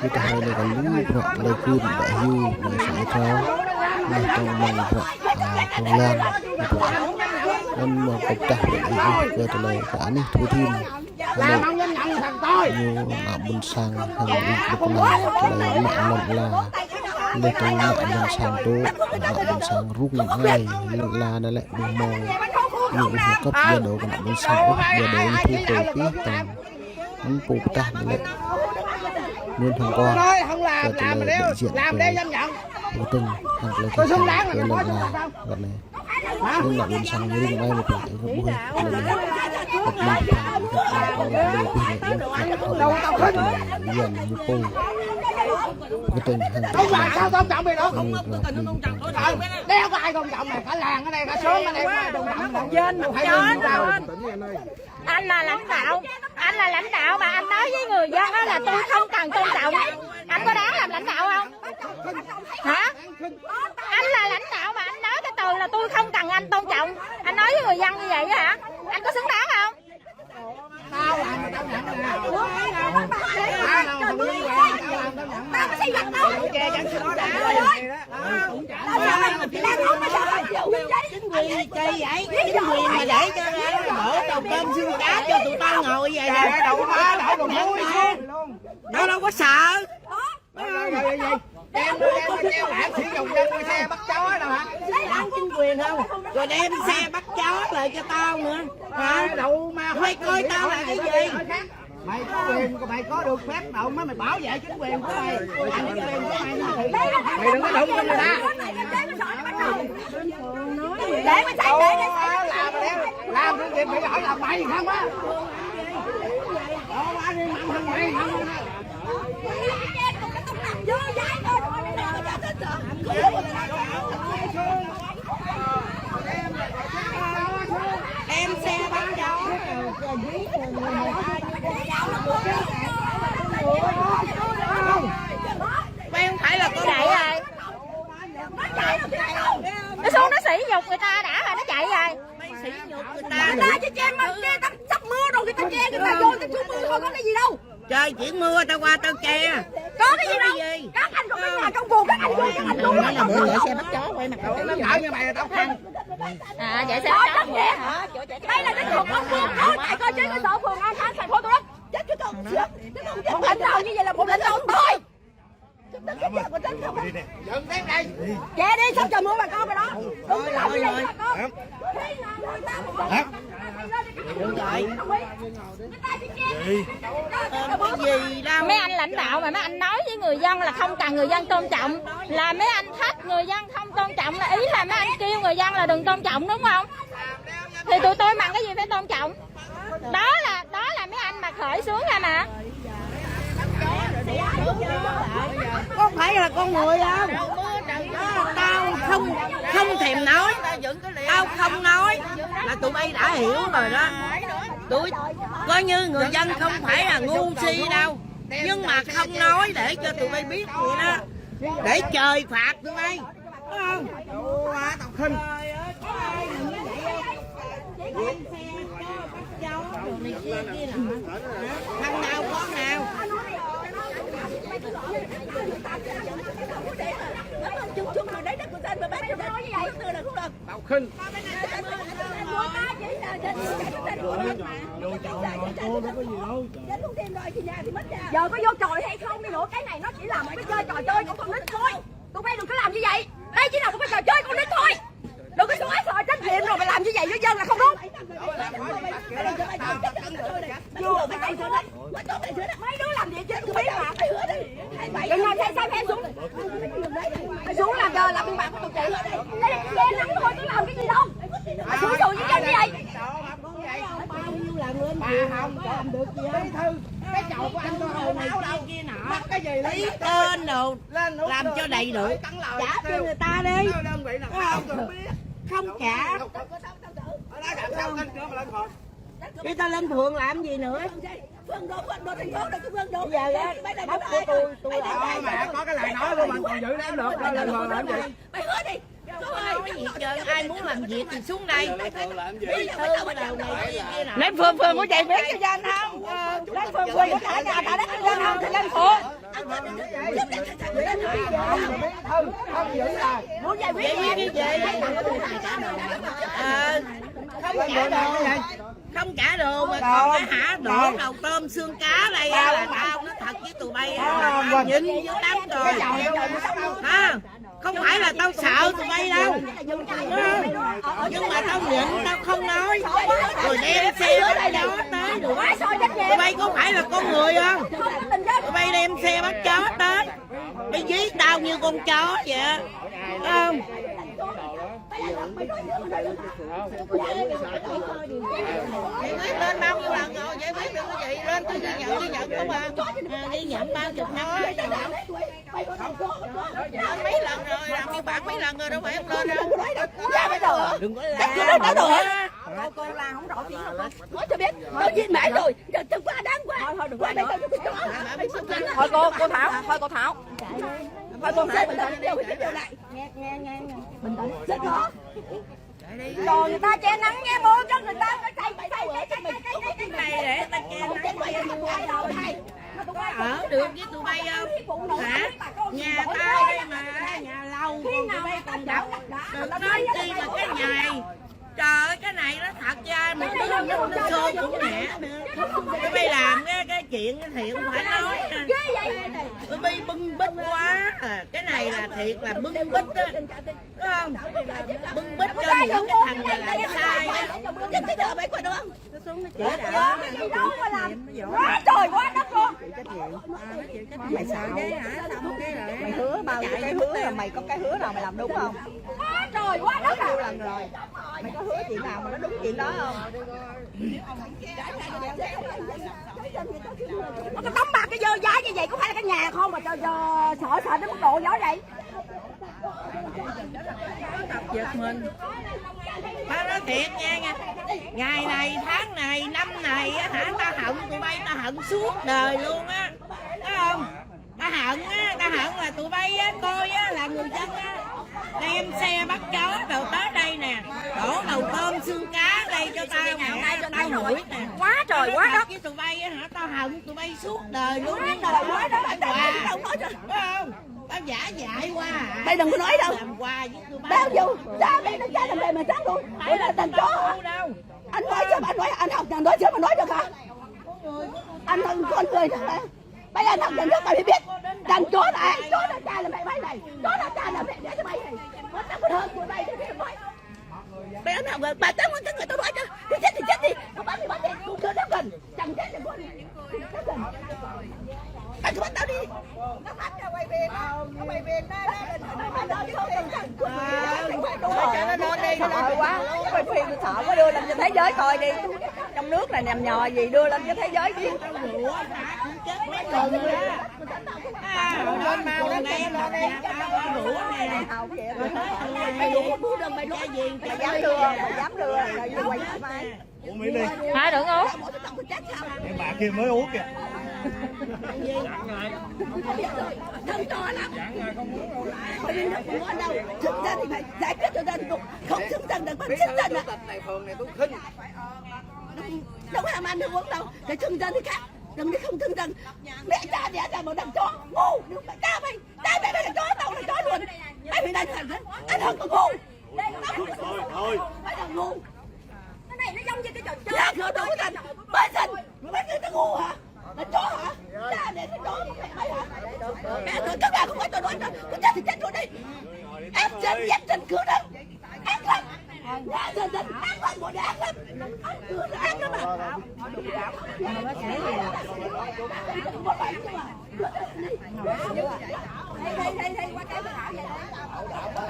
Kita hari ini kalau lagi bayu saya tahu nah teman Hồng nên mà cục tắc về từ này cả này thua thiên như là bên sang hàng được là mạng lần là lên trong mạng lần sang tố mạng bên sang rút ngay là đó lại đường màu những cấp giờ đầu của mạng bên sang giờ đầu thu tổ ký tầm hắn cục tắc lại nguyên thằng con về từ này đại diện của từng hàng lấy cái lần là vật này nhưng là bên sang như ngay một cái buổi lần này một lần con là điều quy định là dần như cô cái tình hàng sao tôn trọng mày đó đeo có ai tôn trọng mày cả làng ở đây cả xóm ở đây tôn trọng dân anh là lãnh đạo mà anh nói với người dân đó là tôi không cần tôn trọng, anh có đáng làm lãnh đạo không hả? Anh là lãnh đạo mà anh nói cái từ là tôi không cần anh tôn trọng, anh nói với người dân như vậy hả? Anh có xứng đáng không? Tao làm tao nhận tao có xây dựng đâu chính quyền kỳ vậy, chính quyền mà để cho đổ đầu cơm xương cá cho tụi tao ngồi vậy nè, đậu má đậu còn muối luôn, nó đâu có sợ. Đem lại sử dụng dân xe bắt chó đâu hả? Làm chính quyền không? Rồi đem xe bắt chó lại cho tao nữa. Hả? Đậu mà mày coi tao là cái gì? Mày có quyền, mày có được phép đậu mới mày bảo vệ chính quyền của mày. Chính quyền của mày đừng có đụng cho người ta. Để mày chạy làm cái gì phải hỏi là mày không á? Đó ba đi mặn thằng mày không? Em xe bắt cháu mày không phải là con chạy rồi, nó xuống nó sỉ nhục người ta đã rồi nó chạy rồi. mày sỉ nhục người ta chứ che mà che tao sắp mưa rồi, người ta che người ta vô tao xuống mưa thôi có cái gì đâu. Trời chuyển mưa tao qua tao che. Có cái gì đâu. Các anh còn ở nhà trong vườn, các anh vô các anh luôn. Nói là bữa xe bắt chó quay mặt tao thấy như mày là tao khăn. À vậy xe bắt chó vậy hả? Đây là cái thuộc ông phường thôi, tại coi trên cái sở phường An Khang thành phố Thủ Đức. Chết cái con. Một lãnh đạo như vậy là một lãnh đạo thôi. Dừng đem đây. Che đi xong trời mưa bà con rồi đó. Đừng có làm gì vậy bà con. Mấy anh lãnh đạo mà mấy anh nói với người dân là không cần người dân tôn trọng, là mấy anh thách người dân không tôn trọng, là ý là mấy anh kêu người dân là đừng tôn trọng đúng không? Thì tụi tôi bằng cái gì phải tôn trọng? Đó là mấy anh mà khởi xướng ra mà. Có phải là con người không? Tao không thèm nói, tao không nói là tụi bay đã hiểu rồi đó. Tụi coi như người dân không phải là ngu si đâu, nhưng mà không nói để cho tụi bay biết vậy đó, để trời phạt tụi bay, đúng không? Tao khinh. Thằng nào con nào tao khinh. Giờ có vô tròi hay không đi nữa, cái này nó chỉ là một cái chơi trò chơi của con nít thôi. Tụi bay đừng có làm như vậy. Đây chỉ là một cái trò chơi con nít thôi. Đừng có xóa sờ trách nhiệm rồi mày làm như vậy với dân là không đúng. Mấy đứa làm gì chứ tôi biết mà. Đừng làm sai phép xuống. Xuống làm giờ làm biên bản của tụi chị. Đây là che nắng thôi, tôi làm cái gì đâu. Mà xuống với dân như vậy. ký tên đồ làm cho đầy đủ, trả cho người ta đi. Không trả đi ta lên phường làm gì nữa. Phường đô thành phố đây, cái phường đô giờ bóc của tôi mẹ có cái lời nói của mình còn giữ đếm được lên phường làm gì? mày hứa đi. Ai muốn làm việc thì xuống đây. Lên phường của chị biết cho dân không? Lên phường của trả nhà trả đất cho dân không thì lên phường. Muốn giải quyết cái gì? Không trả đồ mà còn hả đổ đầu tôm xương cá đây là tao nói thật với tụi bay nhìn vô lắm rồi. Không phải là tao sợ tụi bay đâu, nhưng mà tao nhịn, tao không nói rồi đem xe bắt chó tới được. Tụi bay có phải là con người không? Tụi bay đem xe bắt chó tới đi dí tao như con chó vậy không? Giải quyết lên bao nhiêu lần rồi, giải quyết được cái gì lên tôi ghi nhận không à? Ghi nhận 30 năm mấy lần rồi, làm biên bản mấy lần rồi đâu phải không lên đâu. Đừng có la. Cô la không rõ tiếng đâu con. Nói cho biết, tôi nhìn mẹ rồi, đừng quá đáng quá. Thôi đừng quá đáng. Thôi cô Thảo, thôi cô Thảo. Thôi con sẽ bình tĩnh điều này. Nghe. Bình tĩnh. Chết nó. Rồi người ta che nắng nghe bố cho người ta phải thay cái này để ta che nắng. Ở được với tụi bay không? Hả? Nhà tao đây mà, nhà lâu tụi bay còn đậu. Đừng nói chi mà cái nhà. Trời ơi, cái này nó thật ra một đứa nó xô cũng nhẹ nữa. Tụi bay làm cái chuyện thiệt không phải nói. Tụi bay bưng bít quá. Cái này là thiệt là bưng bít á. Đúng không? Bưng bít cho những cái thằng này làm sai á. Chứ cái giờ mày quên đúng không? Nó xuống nó chỉ đã. Quá trời quá đất luôn. Mày sợ cái hả? Xong cái rồi. Mày hứa bao nhiêu cái hứa là mày có cái hứa nào mày làm đúng không? Quá trời quá đất à. Lần rồi. Mày có hứa chuyện nào mà nó đúng chuyện đó không? Cái tấm bạc cái dơ giá như vậy có phải là cái nhà không mà sợ đến mức độ gió vậy? Giật mình. Tao nói thiệt nha, ngày này, tháng này, năm này á hả, ta hận tụi bay, ta hận suốt đời luôn á. Thấy không? Ta hận á, ta hận là tụi bay á, coi á là người dân á đem xe bắt chó đầu tới đây nè, đổ đầu tôm xương cá đây cho tao nè, tao hủi nè. Quá trời quá đất. Với tụi bay á hả, tao hận tụi bay suốt đời luôn. Quá trời quá đất. Phải không? Tao giả dại qua hả? Mày đừng có nói đâu. Làm quà với tụi bay. Bao nhiêu? Cha mày nó cha làm mày mà sáng luôn. Ủa là thành chó hả? Đâu. Anh nói chứ anh học nhà nói chứ mà nói được hả? Anh thân con người đó hả? Bây giờ anh học nhà nước mày biết. Thằng chó là cha là mày bay này. Chó là cha là mẹ để cho mày này. Nó tao còn hơn tụi bay chứ mày nói. Mày anh học rồi, bà tao muốn cái người tao nói chứ. Thì chết đi. Nó bắt đi. Cũng chưa nó gần. Chẳng chết được con. Mày cứ bắt tao đi. Nó bắt ra quay về đó. Nó quay về đó. Nó đi. Sợ quá. Quay phim tôi sợ quá, đưa lên cho thế giới coi đi. Trong nước này nằm nhò gì đưa lên cho thế giới đi. Lên mau lên đây lên đây. Tao rủ nè. Mày đuổi mày gì? Mày dám đưa. Rồi quay lại. Uống miếng đi. Thôi đừng uống. Em bà kia mới uống kìa. Thân to lắm. Mày đi đâu cũng có đâu. Xứng danh thì mày giải quyết cho dân. Không xứng danh đừng bắt xứng danh à. Này phường này tôi khinh. Đâu có làm ăn được uống đâu. Cái xứng danh thì khác. Đừng đi không xứng danh. Mẹ cha đẻ ra một thằng chó. Ngu. Đừng phải cha mày. Cha mày là chó, tao là chó luôn. Mày phải đánh thằng đó. Anh không có ngu. Thôi. Mày là ngu. Cái này nó giống như cái trò chơi. Dạ, không có thành. Bá sinh. Mày nghĩ tao ngu hả? Là chó hả? Cha đẻ thành chó. Mày hả? Mẹ rồi các bạn không phải tôi nói đâu. Tôi chết thì chết rồi đi. Ép chân cửa đó. Ác lắm. Nhà dân ác lắm. Một ác lắm. Ác lắm à.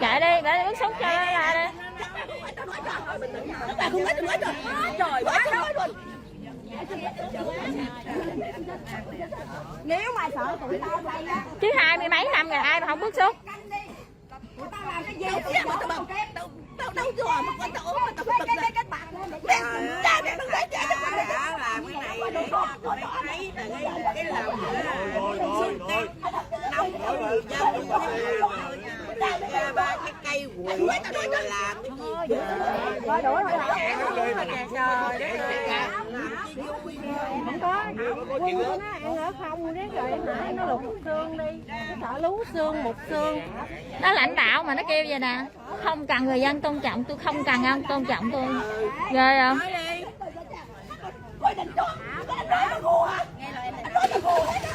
Chạy đi, để bước xuống cho là đi. Các bạn không nói tôi nói rồi. Trời quá nói luôn. Nếu mà sợ tụi tao đây á, Chứ 20 mấy năm rồi ai mà không bức xúc. tụi tao làm cái gì mà tao đâu vừa mà con tao mà tao bật lên cái bạc cha mẹ nó thấy cha đã làm cái này để thấy là cái lòng nông của người dân như thế nào ra ba cái cây quỷ này là làm cái gì rồi đuổi rồi Không có, quân của nó ăn ở không đấy rồi hả, nó lục xương đi, sợ lú xương, mục xương. Nó lãnh đạo mà nó kêu vậy nè, không cần người dân tôn trọng tôi, không cần ông tôn trọng tôi. Ghê không? Ôi đành chó, anh nói là ngu hả? Anh nói là ngu hết á.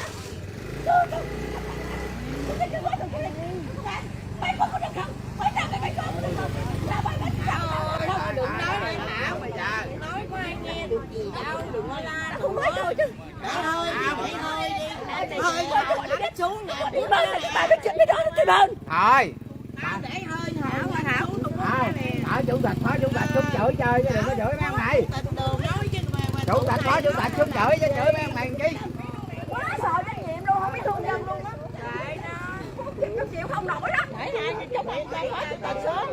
Mày có được không? Mày làm mày có được không? Là mày đánh sao? đừng nói này hảo mà giờ nói có ai nghe được gì đâu, đừng có la Không nói rồi chứ. để hơi đi hơi đặt xuống nè Đi bên này bà nói chuyện với đó nó bên. Thôi. để hơi hảo mà hảo không có nè Ở chủ tịch phó chủ tịch xuống chửi chơi chứ đừng có chửi mấy ông này. đường nói chứ mà Chủ tịch phó chủ tịch xuống chửi chứ chửi mấy ông này chi. Quá sợ trách nhiệm luôn, không biết thương dân luôn á. Nó chịu không nổi đó. Để hai chúc bạn cho phó chủ tịch xuống.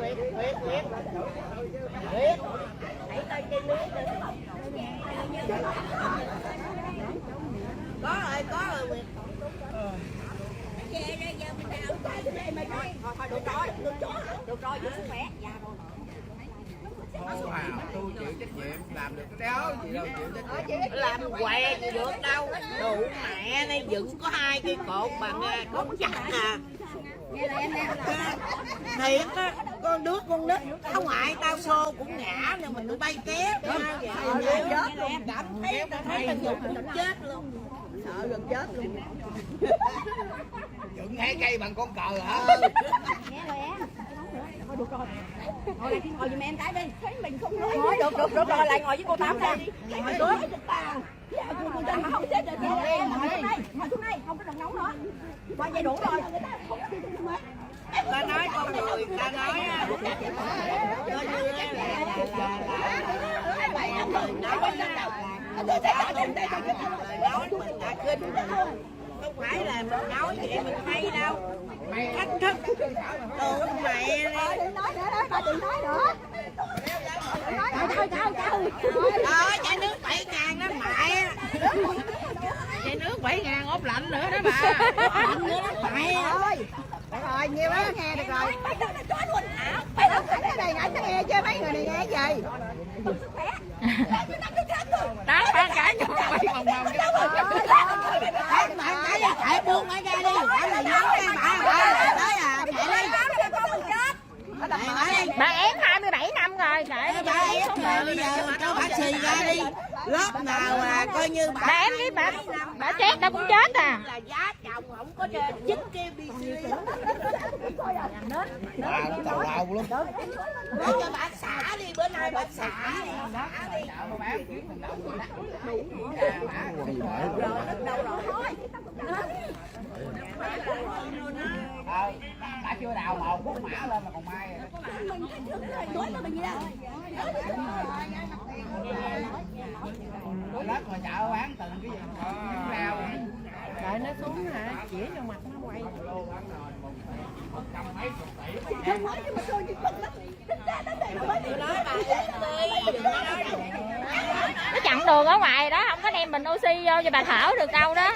có rồi Được rồi, giữ sức khỏe. Tôi chịu trách nhiệm làm được cái đó gì đâu chịu trách nhiệm. làm què gì được đâu đủ mẹ đây dựng có 2 cây cột bằng con chặt à thiệt á con nít tao ngoại tao xô cũng ngã nhưng mà tụi bay té chết luôn cảm thấy thằng Nhục mình chết luôn sợ gần chết luôn Dựng 2 cây bằng con cờ hả? Nghe rồi em. Thôi được rồi. Ngồi giùm em cái đi. Thấy mình không nói. Thôi được rồi, lại ngồi với cô Tám ra. Ngồi xuống. Dạ, cô Tám không chết rồi. Ngồi xuống đây, không có đừng nóng nữa. Qua dây đủ rồi. ta nói con người ta nói á coi như nói mình đã kinh không phải là mình nói vậy mình hay đâu thách thức đồ mẹ đi Nói nữa đó, bà đừng nói nữa. Thôi. chai nước 7.000 đó mẹ chai nước 7.000 ốp lạnh nữa đó bà lạnh nữa đó mẹ ơi được rồi nhiều đó nghe được rồi Mày đừng nói luôn. Mày đừng phải cái này anh nghe chứ mấy người này nghe gì. Đó, ba cái cho mày mòng chạy buông mấy ra đi để mày nói cái bà tới à chạy đi bà ém 27 năm rồi, kệ bà ép mà bây giờ cho bà xì ra đi lớp nào mà coi như bà ém đi, bà chết đâu cũng chết à. là giá chồng không có chính cái BC Bà cũng tào lao luôn. để cho bà xả đi bữa nay bà xả đi Bà chưa đào một phút mã lên mà còn mai. Lớp mà chợ bán từng cái gì rau. Đợi nó xuống hả, chỉ cho mặt nó quay. Nó chặn đường ở ngoài đó, không có đem bình oxy vô cho bà thở được đâu đó.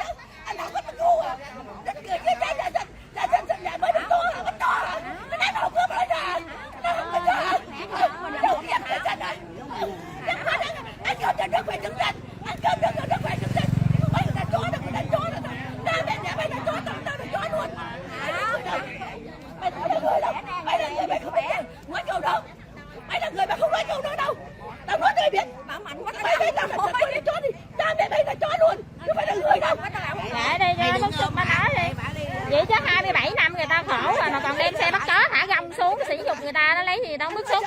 Anh nào có mình ngu à? Đánh cười cái là mới được to hả? Mất to hả? Nó đánh đầu cướp rồi nè. Nó không có cho. Đâu dám để ra đây. Anh không cho nước phải đứng lên. Anh không cho nước phải đứng lên. Mấy người ta chó đó, người ta chó đó. Nó mẹ nhà mày là chó, tao là chó luôn. Mày là người đâu? Mày là người mày không biết nói câu đâu. Mày là người mà không nói câu đó đâu. Tao nói tao biết. Mày biết tao là mày là chó đi. Tao mẹ mày là chó luôn. Chứ mày là người đâu. Để đi cho bức xúc bà nói đi. Vậy chứ 27 năm người ta khổ rồi mà còn đem xe bắt chó thả găm xuống sỉ nhục người ta, nó lấy gì đâu bức xúc.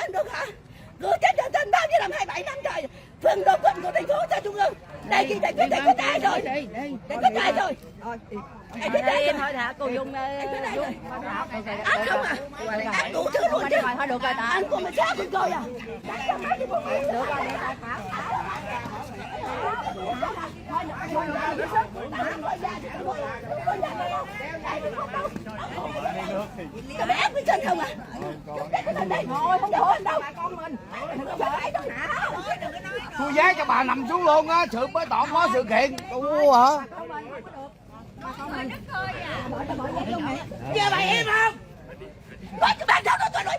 Cứ chết cho tên bao nhiêu năm 27 năm trời. Phường đầu quân của thành phố ra trung ương. Đây gì đây có tài rồi. Đây có tài rồi. Đi thôi thả cô Dung Dung. Ăn không à? Ăn đủ thứ luôn chứ. Thôi được rồi ta. Ăn của mình sát rồi à. Được rồi. Cái bé bên trên không à? Thôi không đổ anh đâu. Con mình. Đừng có phải đâu hả? Tôi giá cho bà nằm xuống luôn á, sự bế tỏn có sự kiện. Ủa hả? Giờ bà em không? Nói cho bạn đâu tôi nói.